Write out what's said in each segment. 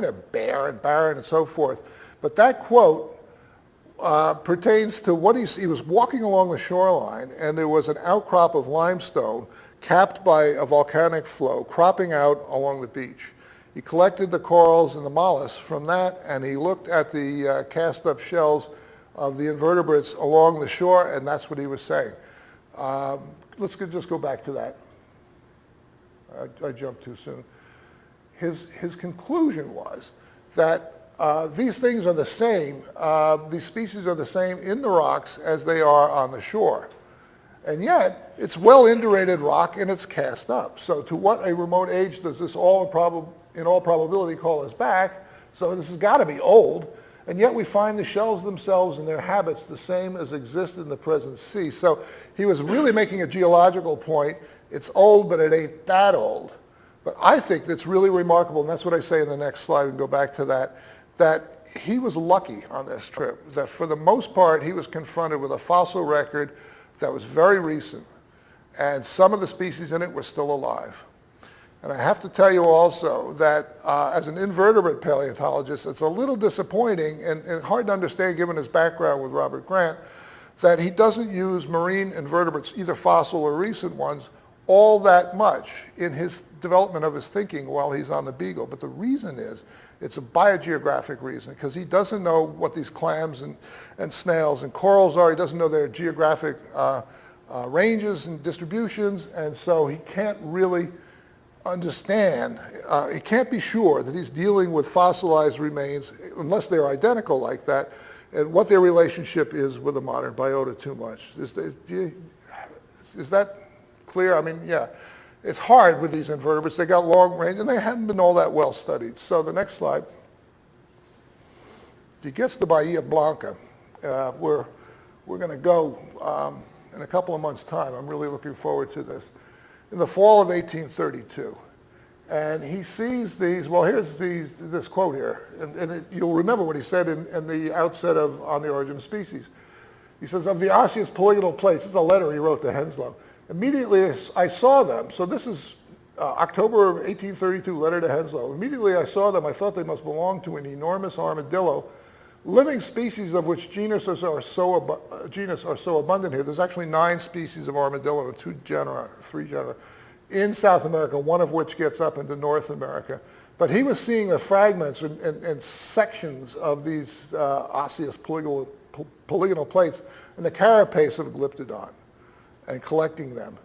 kind of bare and barren and so forth. But that quote pertains to what he was walking along the shoreline, and there was an outcrop of limestone capped by a volcanic flow cropping out along the beach. He collected the corals and the mollusks from that, and he looked at the cast-up shells of the invertebrates along the shore, and that's what he was saying. Let's just go back to that. I jumped too soon. His conclusion was that these things are the same, these species are the same in the rocks as they are on the shore. And yet, it's well indurated rock and it's cast up. So to what a remote age does this in all probability call us back? So this has got to be old. And yet we find the shells themselves and their habits the same as exist in the present sea. So he was really making a geological point. It's old, but it ain't that old. But I think that's really remarkable, and that's what I say in the next slide, and go back to that, that he was lucky on this trip, that for the most part he was confronted with a fossil record that was very recent, and some of the species in it were still alive. And I have to tell you also that as an invertebrate paleontologist, it's a little disappointing and hard to understand given his background with Robert Grant, that he doesn't use marine invertebrates, either fossil or recent ones, all that much in his development of his thinking while he's on the Beagle. But the reason is, it's a biogeographic reason, because he doesn't know what these clams and snails and corals are. He doesn't know their geographic ranges and distributions, and so he can't really understand, he can't be sure that he's dealing with fossilized remains unless they're identical like that, and what their relationship is with the modern biota too much. Is that clear? I mean, yeah. It's hard with these invertebrates. They got long range, and they hadn't been all that well studied. So the next slide. He gets to Bahia Blanca. We're going to go in a couple of months' time. I'm really looking forward to this. In the fall of 1832. And he sees these, well, here's this quote here. And you'll remember what he said in the outset of On the Origin of Species. He says, of the osseous polygonal plates, this is a letter he wrote to Henslow. Immediately I saw them, so this is October of 1832, letter to Henslow. Immediately I saw them, I thought they must belong to an enormous armadillo, living species of which genus are so abundant here. There's actually 9 species of armadillo, 3 genera, in South America, one of which gets up into North America. But he was seeing the fragments and sections of these osseous polygonal plates in the carapace of a glyptodon, and collecting them.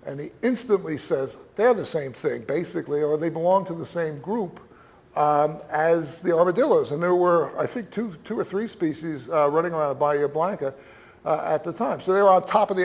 And he instantly says, they're the same thing, basically, or they belong to the same group as the armadillos. And there were, I think, two or three species running around Bahia Blanca at the time. So they were on top of the